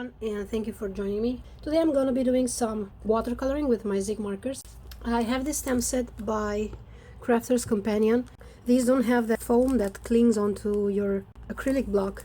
everyone, and thank you for joining me. Today I'm going to be doing some watercoloring with my ZIG markers. I have this stamp set by Crafter's Companion. These don't have that foam that clings onto your acrylic block.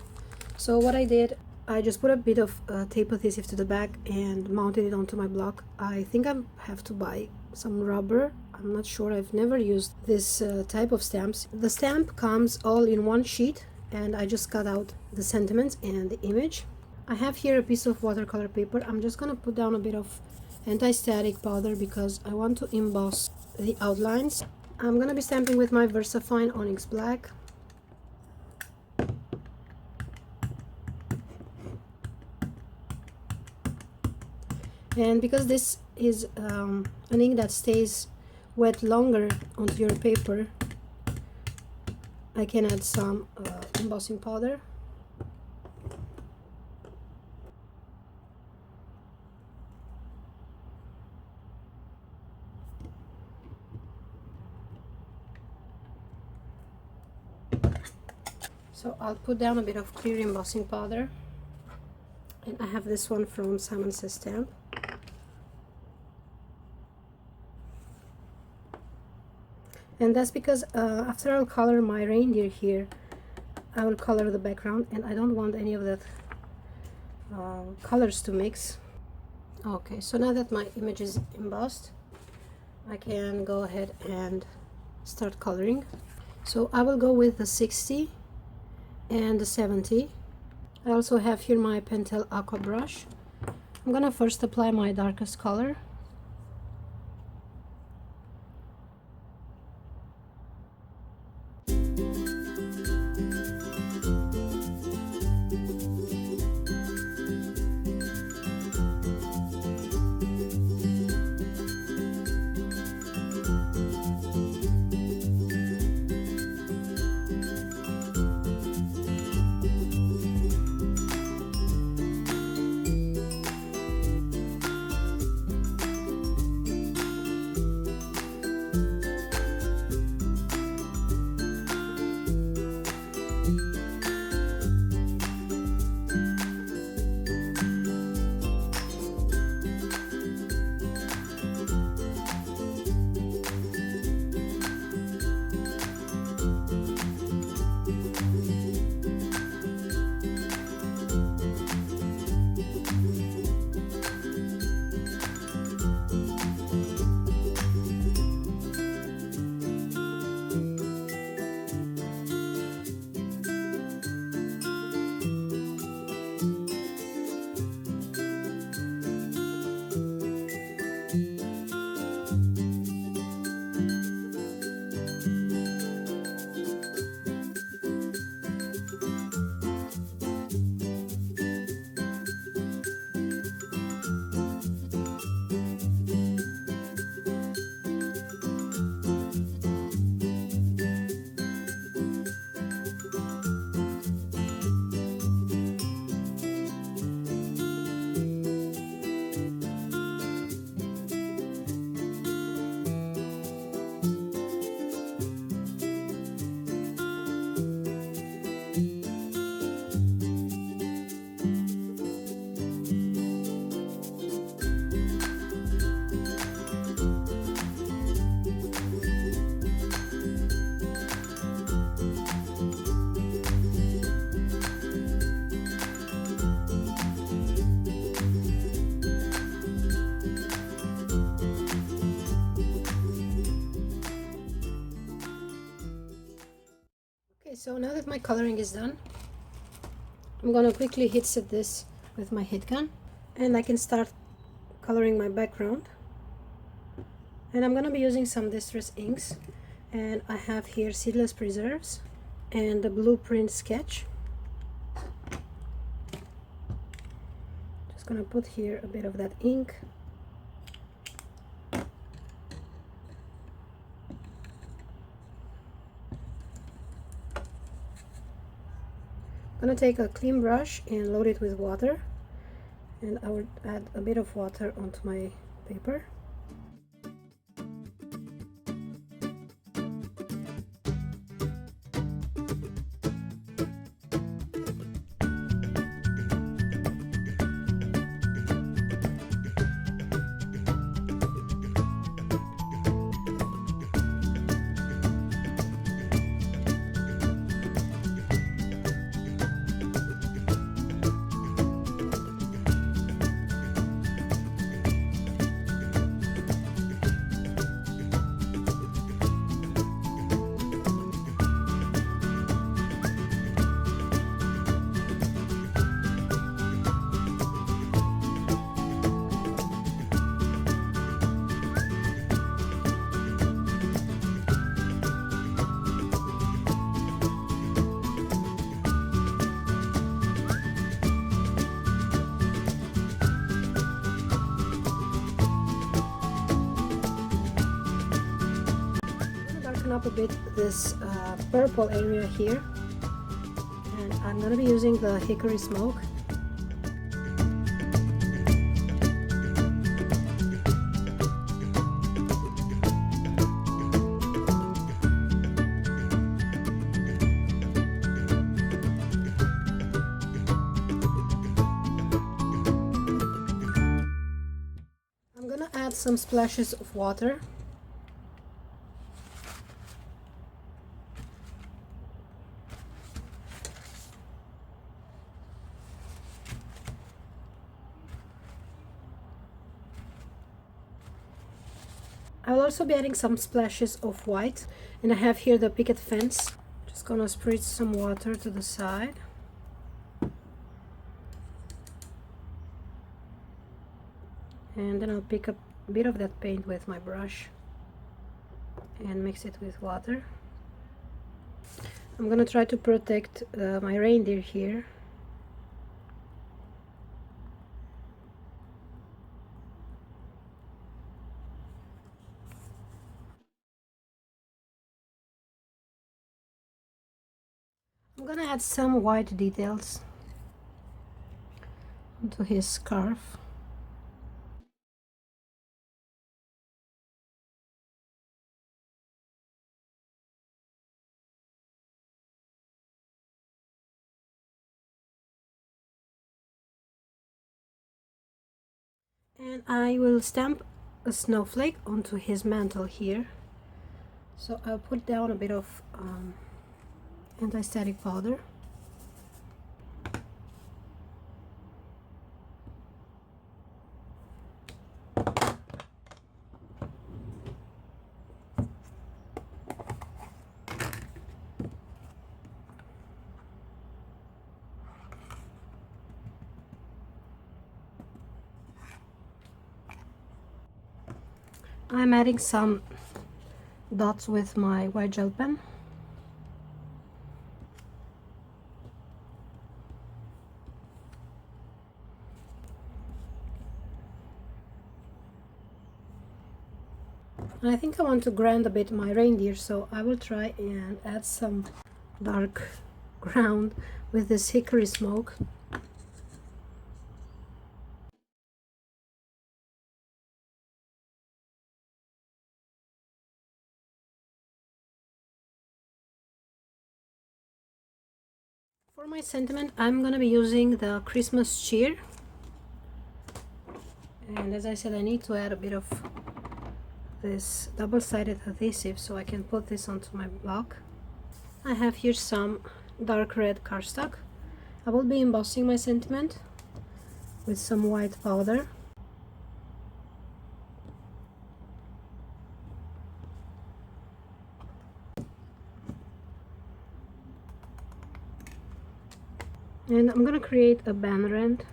So what I did, I just put a bit of tape adhesive to the back and mounted it onto my block. I think I have to buy some rubber. I'm not sure, I've never used this type of stamps. The stamp comes all in one sheet, and I just cut out the sentiments and the image. I have here a piece of watercolor paper. I'm just gonna put down a bit of anti-static powder because I want to emboss the outlines. I'm gonna be stamping with my VersaFine Onyx Black. And because this is an ink that stays wet longer onto your paper, I can add some embossing powder. So I'll put down a bit of clear embossing powder, and I have this one from Simon Says Stamp. And that's because after I'll color my reindeer here, I will color the background, and I don't want any of that colors to mix. Okay, so now that my image is embossed, I can go ahead and start coloring. So I will go with the 60 and the 70. I also have here my Pentel Aqua brush. I'm gonna first apply my darkest color. So now that my coloring is done, I'm gonna quickly heat set this with my heat gun, and I can start coloring my background. And I'm gonna be using some distress inks, and I have here Seedless Preserves and the Blueprint Sketch. Just gonna put here a bit of that ink. I'm gonna take a clean brush and load it with water, and I will add a bit of water onto my paper. up a bit this purple area here, and I'm going to be using the hickory smoke. I'm going to add some splashes of water. I will also be adding some splashes of white, and I have here the picket fence. Just gonna spritz some water to the side. And then I'll pick up a bit of that paint with my brush and mix it with water. I'm gonna try to protect my reindeer here. I'm gonna add some white details onto his scarf. And I will stamp a snowflake onto his mantle here. So I'll put down a bit of anti-static powder. I'm adding some dots with my white gel pen. And I think I want to grand a bit my reindeer, so I will try and add some dark ground with this hickory smoke. For my sentiment, I'm gonna be using the Christmas cheer, and as I said, I need to add a bit of this double-sided adhesive so I can put this onto my block. I have here some dark red cardstock. I will be embossing my sentiment with some white powder. And I'm gonna create a banner end.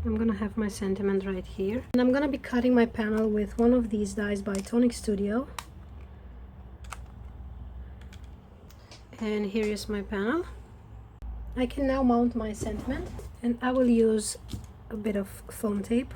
I'm gonna have my sentiment right here, and I'm gonna be cutting my panel with one of these dies by Tonic Studio. And here is my panel. I can now mount my sentiment, and I will use a bit of foam tape.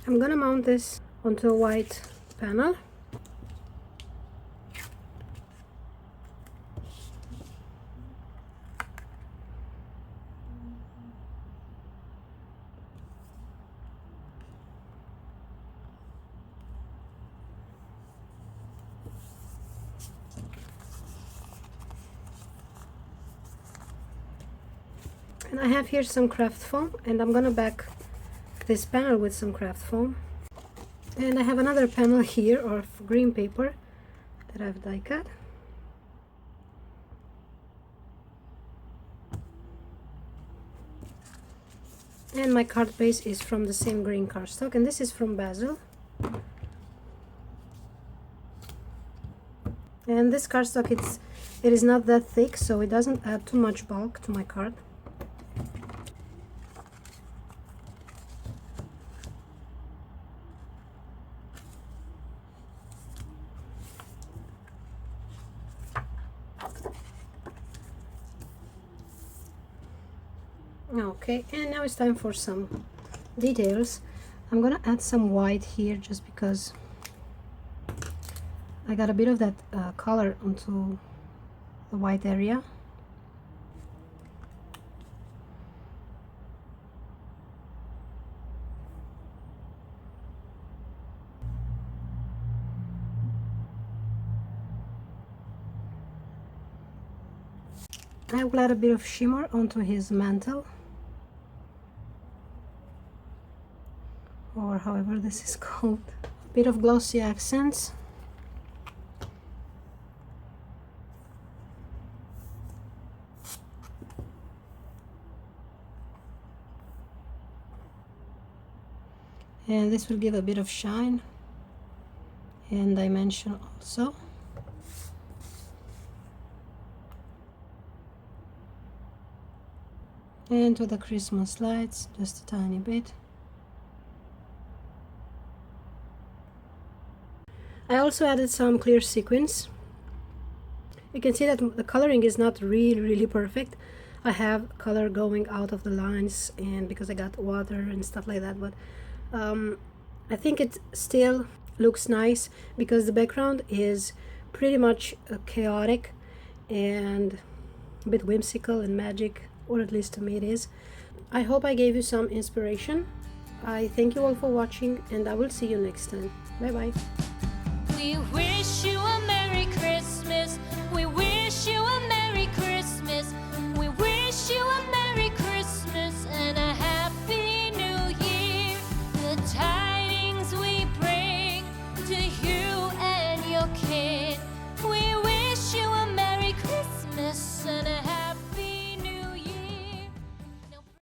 I'm gonna mount this onto a white panel. And I have here some craft foam, and I'm gonna back this panel with some craft foam. And I have another panel here of green paper that I've die cut. And my card base is from the same green cardstock, and this is from Basil. And this cardstock, it is not that thick, so it doesn't add too much bulk to my card. Okay, and now it's time for some details. I'm gonna add some white here just because I got a bit of that color onto the white area. I will add a bit of shimmer onto his mantle, or however this is called. A bit of glossy accents. And this will give a bit of shine and dimension also. And to the Christmas lights, just a tiny bit. I also added some clear sequins. You can see that the coloring is not really perfect. I have color going out of the lines, and because I got water and stuff like that, but I think it still looks nice because the background is pretty much chaotic and a bit whimsical and magic, or at least to me it is. I hope I gave you some inspiration. I thank you all for watching, and I will see you next time. Bye bye. We wish you